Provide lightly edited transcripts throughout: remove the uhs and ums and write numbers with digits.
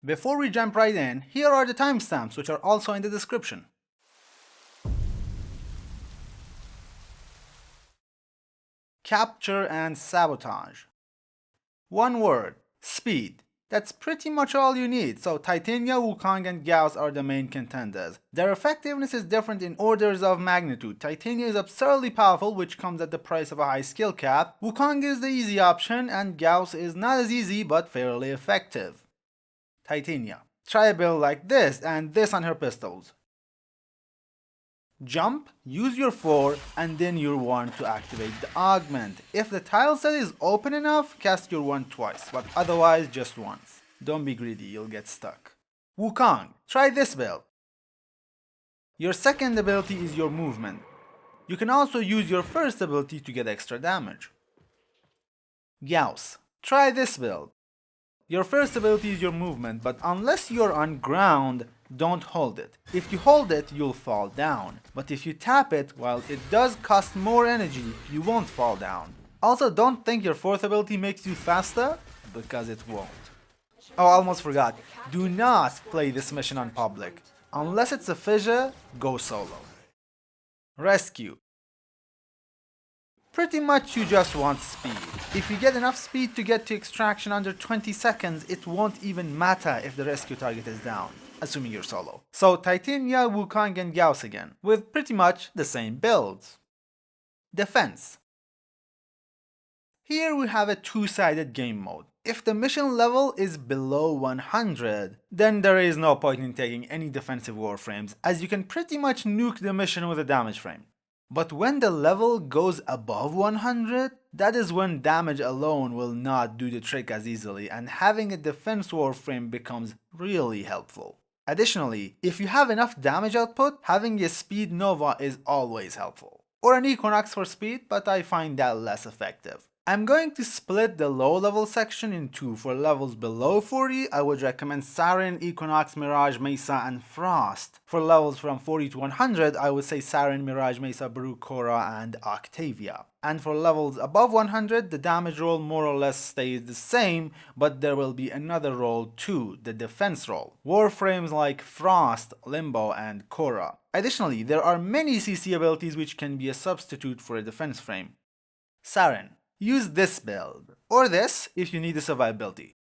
Before we jump right in, here are the timestamps which are also in the description. Capture and Sabotage. One word, speed. That's pretty much all you need, so Titania, Wukong and Gauss are the main contenders. Their effectiveness is different in orders of magnitude. Titania is absurdly powerful, which comes at the price of a high skill cap. Wukong is the easy option, and Gauss is not as easy but fairly effective. Titania. Try a build like this and this on her pistols. Jump, use your 4 and then your 1 to activate the augment. If the tile set is open enough, cast your 1 twice, but otherwise just once. Don't be greedy, you'll get stuck. Wukong, try this build. Your second ability is your movement. You can also use your first ability to get extra damage. Gauss, try this build. Your first ability is your movement, but unless you're on ground, don't hold it. If you hold it, you'll fall down. But if you tap it, while it does cost more energy, you won't fall down. Also, don't think your fourth ability makes you faster, because it won't. Oh, I almost forgot. Do not play this mission on public. Unless it's a fissure, go solo. Rescue. Pretty much you just want speed. If you get enough speed to get to extraction under 20 seconds, it won't even matter if the rescue target is down, assuming you're solo. So Titania, Wukong and Gauss again, with pretty much the same builds. Defense. Here we have a two-sided game mode. If the mission level is below 100, then there is no point in taking any defensive Warframes, as you can pretty much nuke the mission with a damage frame. But when the level goes above 100, that is when damage alone will not do the trick as easily, and having a defense Warframe becomes really helpful. Additionally, if you have enough damage output, having a speed Nova is always helpful. Or an Equinox for speed, but I find that less effective. I'm going to split the low level section in two. For levels below 40, I would recommend Saryn, Equinox, Mirage, Mesa, and Frost. For levels from 40 to 100, I would say Saryn, Mirage, Mesa, Baru, Korra, and Octavia. And for levels above 100, the damage roll more or less stays the same, but there will be another roll too, the defense roll. Warframes like Frost, Limbo, and Korra. Additionally, there are many CC abilities which can be a substitute for a defense frame. Saryn. Use this build, or this if you need the survivability.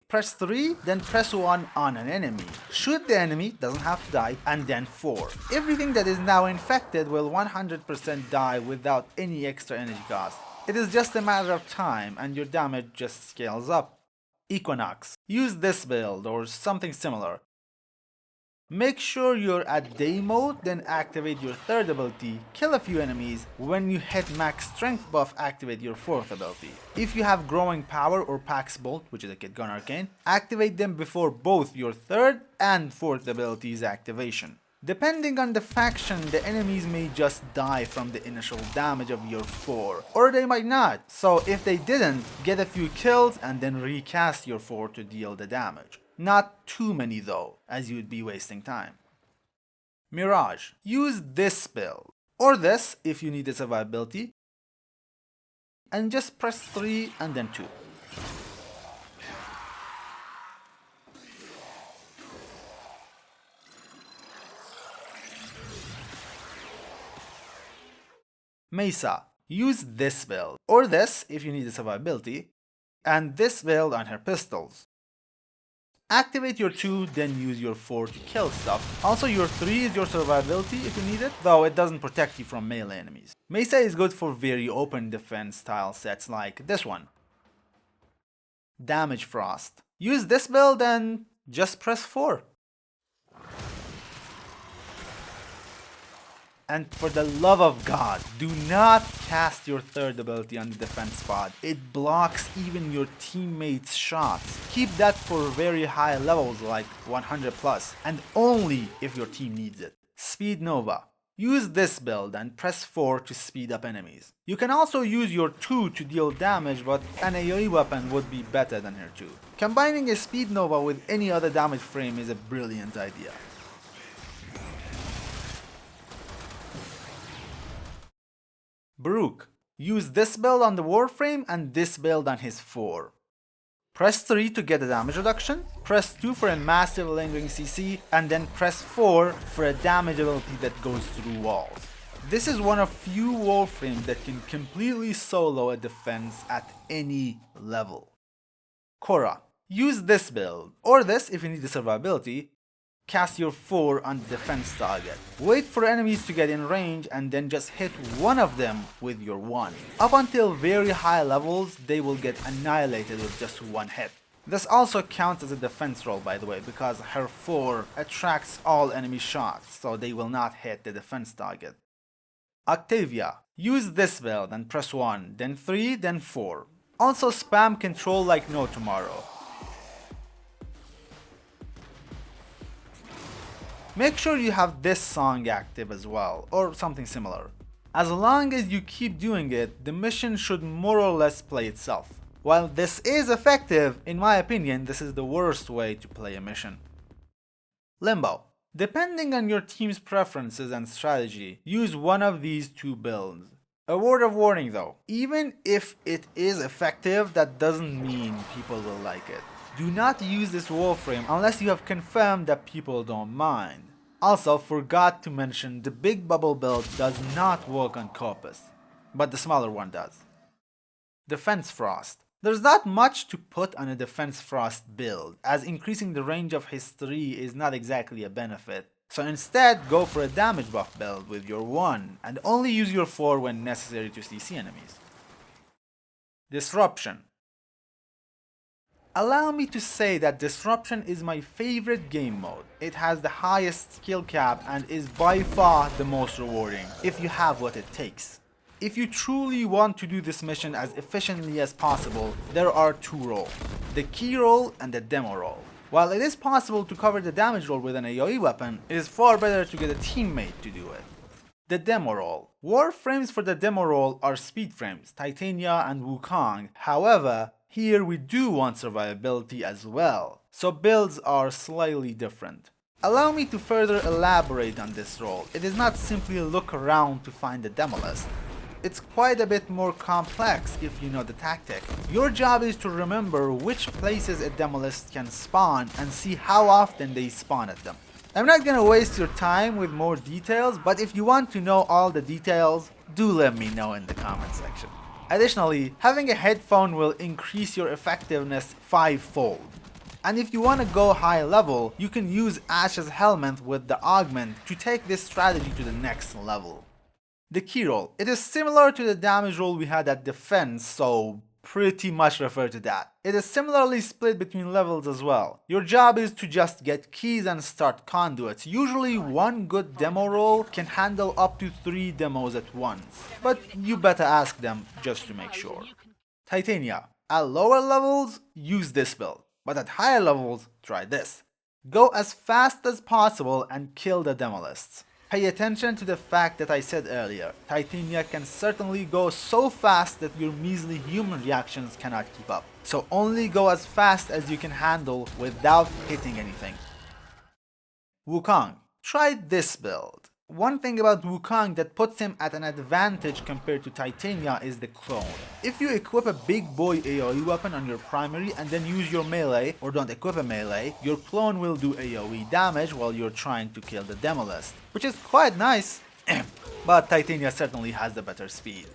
Press 3, then press 1 on an enemy. Shoot the enemy, doesn't have to die, and then 4. Everything that is now infected will 100% die without any extra energy cost. It is just a matter of time, and your damage just scales up. Equinox. Use this build, or something similar. Make sure you're at day mode, then activate your third ability, kill a few enemies. When you hit max strength buff, activate your fourth ability. If you have growing power or Pax Bolt, which is a Kit Gun Arcane, activate them before both your third and fourth abilities activation. Depending on the faction, the enemies may just die from the initial damage of your 4, or they might not. So if they didn't, get a few kills and then recast your 4 to deal the damage. Not too many though, as you'd be wasting time. Mirage. Use this build, or this if you need the survivability, and just press 3 and then 2. Mesa. Use this build, or this if you need the survivability, and this build on her pistols. Activate your 2, then use your 4 to kill stuff. Also your 3 is your survivability if you need it, though it doesn't protect you from melee enemies. Mesa is good for very open defense style sets like this one. Damage Frost. Use this build and just press 4. And for the love of God, do not cast your third ability on the defense pod. It blocks even your teammates' shots. Keep that for very high levels like 100 plus, and only if your team needs it. Speed Nova. Use this build and press 4 to speed up enemies. You can also use your 2 to deal damage, but an AoE weapon would be better than her 2. Combining a Speed Nova with any other damage frame is a brilliant idea. Baruch. Use this build on the Warframe and this build on his 4. Press 3 to get a damage reduction, press 2 for a massive lingering CC, and then press 4 for a damage ability that goes through walls. This is one of few Warframes that can completely solo a defense at any level. Korra. Use this build, or this if you need the survivability. Cast your 4 on the defense target. Wait for enemies to get in range and then just hit one of them with your 1. Up until very high levels, they will get annihilated with just one hit. This also counts as a defense roll, by the way, because her 4 attracts all enemy shots, so they will not hit the defense target. Octavia. Use this build and press 1, then 3, then 4. Also spam control like no tomorrow. Make sure you have this song active as well, or something similar. As long as you keep doing it, the mission should more or less play itself. While this is effective, in my opinion, this is the worst way to play a mission. Limbo. Depending on your team's preferences and strategy, use one of these two builds. A word of warning though, even if it is effective, that doesn't mean people will like it. Do not use this Warframe unless you have confirmed that people don't mind. Also, forgot to mention the big bubble build does not work on Corpus, but the smaller one does. Defense Frost. There's not much to put on a Defense Frost build, as increasing the range of his 3 is not exactly a benefit. So instead, go for a damage buff build with your 1, and only use your 4 when necessary to CC enemies. Disruption. Allow me to say that Disruption is my favorite game mode. It has the highest skill cap and is by far the most rewarding, if you have what it takes. If you truly want to do this mission as efficiently as possible, there are 2 roles, the key roll and the demo roll. While it is possible to cover the damage roll with an AoE weapon, it is far better to get a teammate to do it. The demo roll. Warframes for the demo roll are speed frames, Titania and Wukong. However, here we do want survivability as well, so builds are slightly different. Allow me to further elaborate on this role. It is not simply look around to find the demo list. It's quite a bit more complex if you know the tactic. Your job is to remember which places a demo list can spawn and see how often they spawn at them. I'm not gonna waste your time with more details, but if you want to know all the details, do let me know in the comment section. Additionally, having a headphone will increase your effectiveness 5-fold. And if you want to go high level, you can use Ash's helmet with the augment to take this strategy to the next level. The key roll. It is similar to the damage roll we had at defense, so pretty much refer to that. It is similarly split between levels as well. Your job is to just get keys and start conduits. Usually one good demo roll can handle up to 3 demos at once, but you better ask them just to make sure. Titania. At lower levels, use this build, but at higher levels, try this. Go as fast as possible and kill the demo lists. Pay attention to the fact that I said earlier, Titania can certainly go so fast that your measly human reactions cannot keep up. So only go as fast as you can handle without hitting anything. Wukong. Try this build. One thing about Wukong that puts him at an advantage compared to Titania is the clone. If you equip a big boy AoE weapon on your primary and then use your melee, or don't equip a melee, your clone will do AoE damage while you're trying to kill the demo list, which is quite nice, but Titania certainly has the better speed.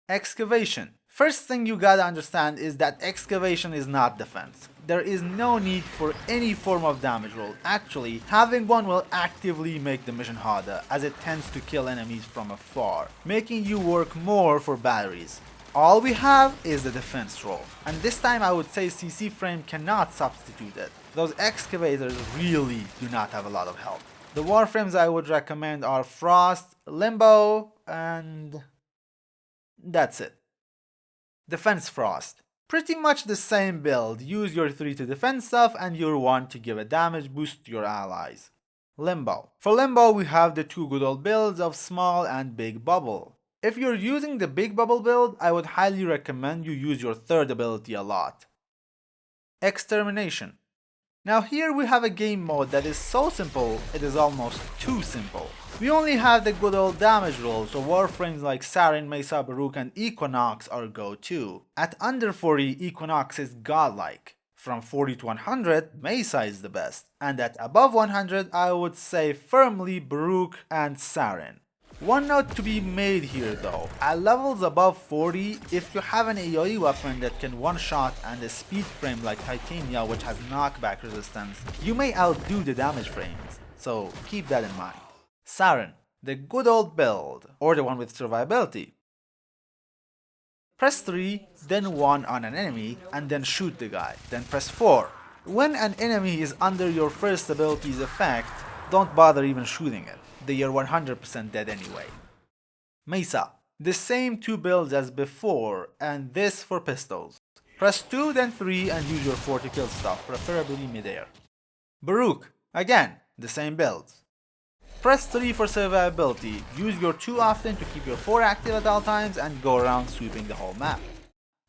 Excavation. First thing you gotta understand is that Excavation is not defense. There is no need for any form of damage roll. Actually, having one will actively make the mission harder, as it tends to kill enemies from afar, making you work more for batteries. All we have is the defense roll, and this time I would say CC frame cannot substitute it. Those excavators really do not have a lot of help. The Warframes I would recommend are Frost, Limbo, and that's it. Defense Frost. Pretty much the same build. Use your 3 to defend stuff and your 1 to give a damage boost to your allies. Limbo. For Limbo we have the 2 good old builds of small and big bubble. If you're using the big bubble build, I would highly recommend you use your 3rd ability a lot. Extermination. Now here we have a game mode that is so simple, it is almost too simple. We only have the good old damage roll, so Warframes like Saryn, Mesa, Baruch and Equinox are go-to. At under 40, Equinox is godlike. From 40 to 100, Mesa is the best. And at above 100, I would say firmly Baruch and Saryn. One note to be made here though, at levels above 40, if you have an AoE weapon that can one-shot and a speed frame like Titania which has knockback resistance, you may outdo the damage frames, so keep that in mind. Saryn, the good old build, or the one with survivability. Press 3, then 1 on an enemy, and then shoot the guy, then press 4. When an enemy is under your first ability's effect, don't bother even shooting it, they are 100% dead anyway. Mesa, the same two builds as before, and this for pistols. Press 2 then 3 and use your 4 to kill stuff, preferably midair. Baruch, again, the same builds. Press 3 for survivability, use your 2 often to keep your 4 active at all times and go around sweeping the whole map.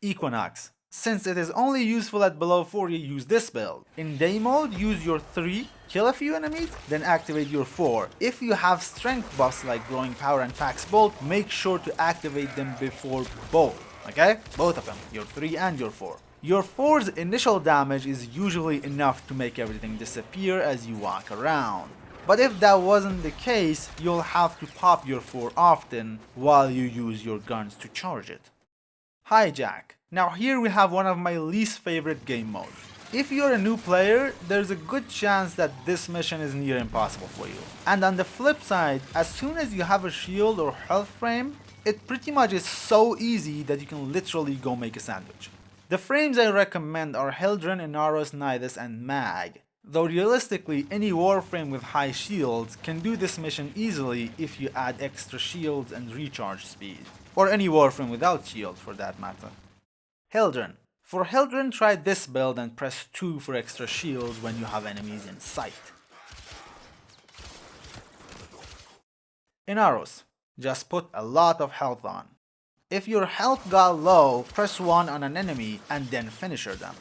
Equinox, since it is only useful at below 40, use this build. In day mode, use your 3, kill a few enemies, then activate your 4. If you have strength buffs like growing power and Pax Bolt, make sure to activate them before both, okay? Both of them, your 3 and your 4. Your 4's initial damage is usually enough to make everything disappear as you walk around. But if that wasn't the case, you'll have to pop your 4 often while you use your guns to charge it. Hijack. Now here we have one of my least favorite game modes. If you're a new player, there's a good chance that this mission is near impossible for you. And on the flip side, as soon as you have a shield or health frame, it pretty much is so easy that you can literally go make a sandwich. The frames I recommend are Hildryn, Inaros, Nidus, and Mag. Though realistically, any Warframe with high shields can do this mission easily if you add extra shields and recharge speed. Or any Warframe without shields for that matter. Hildryn. For Hildryn, try this build and press 2 for extra shields when you have enemies in sight. Inaros. Just put a lot of health on. If your health got low, press 1 on an enemy and then finisher them.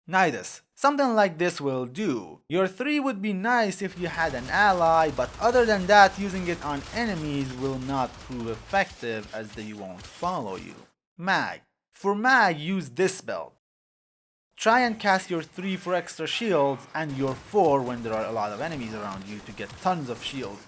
Nidus. Something like this will do. Your 3 would be nice if you had an ally, but other than that, using it on enemies will not prove effective as they won't follow you. Mag. For Mag, use this build. Try and cast your 3 for extra shields and your 4 when there are a lot of enemies around you to get tons of shields.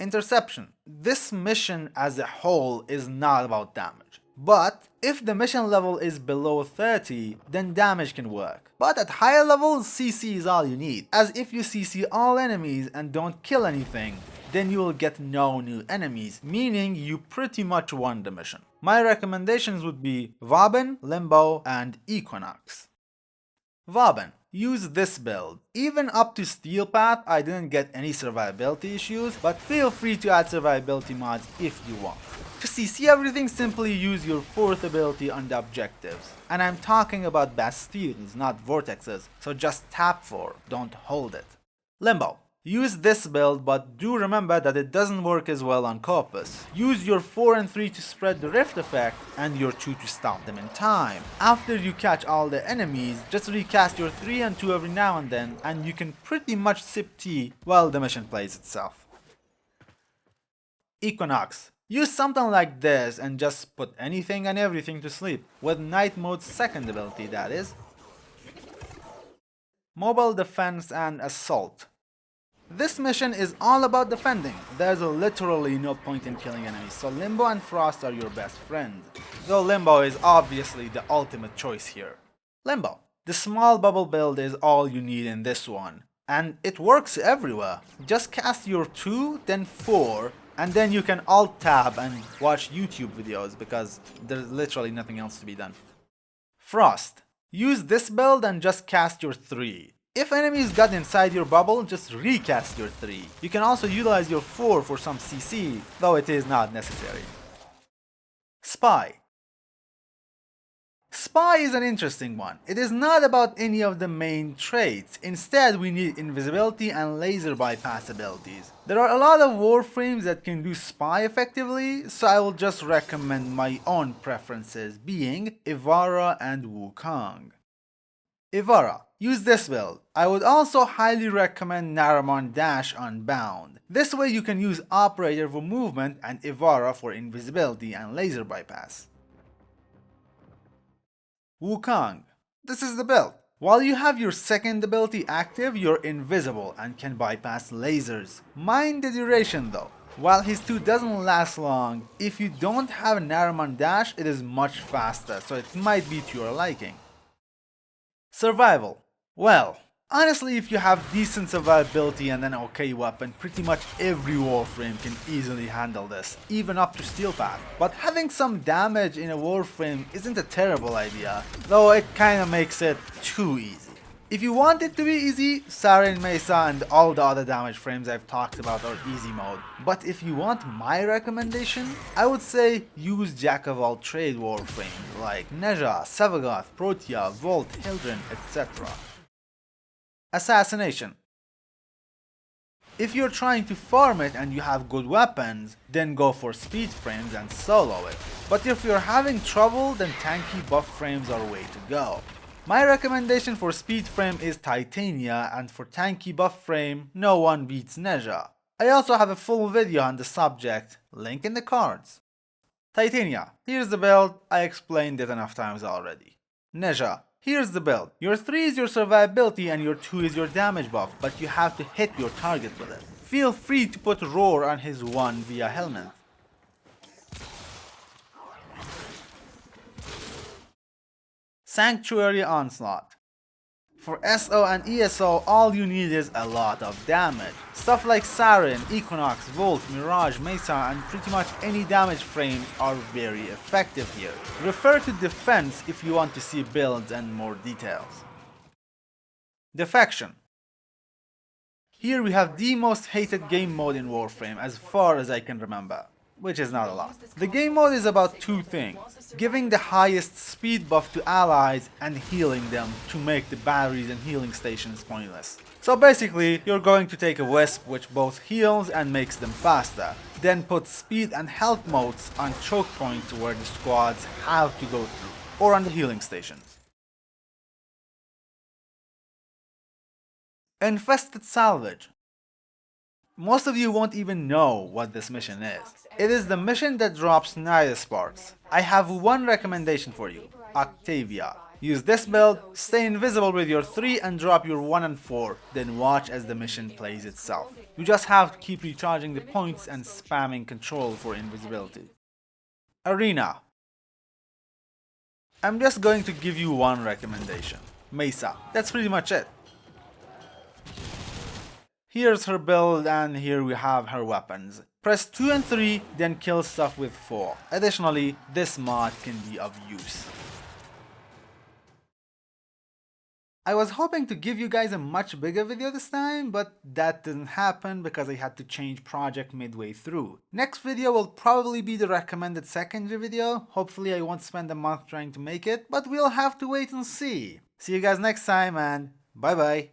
Interception. This mission as a whole is not about damage. But if the mission level is below 30, then damage can work. But at higher levels, CC is all you need, as if you CC all enemies and don't kill anything, then you will get no new enemies, meaning you pretty much won the mission. My recommendations would be Vauban, Limbo, and Equinox. Vauban. Use this build. Even up to Steel Path, I didn't get any survivability issues, but feel free to add survivability mods if you want. To CC everything, simply use your 4th ability on the objectives. And I'm talking about bastions, not vortexes, so just tap 4, don't hold it. Limbo. Use this build, but do remember that it doesn't work as well on Corpus. Use your 4 and 3 to spread the rift effect, and your 2 to stop them in time. After you catch all the enemies, just recast your 3 and 2 every now and then, and you can pretty much sip tea while the mission plays itself. Equinox. Use something like this and just put anything and everything to sleep, with Night Mode's 2nd ability, that is. Mobile Defense and Assault. This mission is all about defending. There's literally no point in killing enemies, so Limbo and Frost are your best friends. Though Limbo is obviously the ultimate choice here. Limbo. The small bubble build is all you need in this one, and it works everywhere. Just cast your 2, then 4, and then you can alt-tab and watch YouTube videos because there's literally nothing else to be done. Frost. Use this build and just cast your 3. If enemies got inside your bubble, just recast your 3. You can also utilize your 4 for some CC, though it is not necessary. Spy. Spy is an interesting one. It is not about any of the main traits. Instead, we need invisibility and laser bypass abilities. There are a lot of Warframes that can do Spy effectively, so I will just recommend my own preferences, being Ivara and Wukong. Ivara. Use this build. I would also highly recommend Naramon Dash Unbound. This way you can use Operator for movement and Ivara for invisibility and laser bypass. Wukong. This is the build. While you have your second ability active, you're invisible and can bypass lasers. Mind the duration though. While his 2 doesn't last long, if you don't have Naramon Dash, it is much faster, so it might be to your liking. Survival. Well, honestly, if you have decent survivability and an okay weapon, pretty much every Warframe can easily handle this, even up to Steel Path. But having some damage in a Warframe isn't a terrible idea, though it kinda makes it too easy. If you want it to be easy, Saryn, Mesa and all the other damage frames I've talked about are easy mode. But if you want my recommendation, I would say use Jack of all trade Warframes like Nezha, Sabotage, Protea, Volt, Hildryn, etc. Assassination. If you're trying to farm it and you have good weapons, then go for speed frames and solo it. But if you're having trouble, then tanky buff frames are way to go. My recommendation for speed frame is Titania, and for tanky buff frame, no one beats Nezha. I also have a full video on the subject, link in the cards. Titania, here's the build, I explained it enough times already. Nezha, here's the build. Your 3 is your survivability and your 2 is your damage buff, but you have to hit your target with it. Feel free to put Roar on his 1 via Helmet. Sanctuary Onslaught. For SO and ESO, all you need is a lot of damage. Stuff like Saryn, Equinox, Volt, Mirage, Mesa and pretty much any damage frame are very effective here. Refer to Defense if you want to see builds and more details. Defection. Here we have the most hated game mode in Warframe as far as I can remember, which is not a lot. The game mode is about 2 things, giving the highest speed buff to allies and healing them to make the batteries and healing stations pointless. So basically, you're going to take a Wisp which both heals and makes them faster, then put speed and health modes on choke points where the squads have to go through, or on the healing stations. Infested Salvage. Most of you won't even know what this mission is. It is the mission that drops Nidus Sparks. I have one recommendation for you, Octavia. Use this build, stay invisible with your 3 and drop your 1 and 4, then watch as the mission plays itself. You just have to keep recharging the points and spamming control for invisibility. Arena. I'm just going to give you one recommendation, Mesa. That's pretty much it. Here's her build and here we have her weapons. Press 2 and 3, then kill stuff with 4. Additionally, this mod can be of use. I was hoping to give you guys a much bigger video this time, but that didn't happen because I had to change project midway through. Next video will probably be the recommended secondary video. Hopefully I won't spend a month trying to make it, but we'll have to wait and see. See you guys next time and bye bye.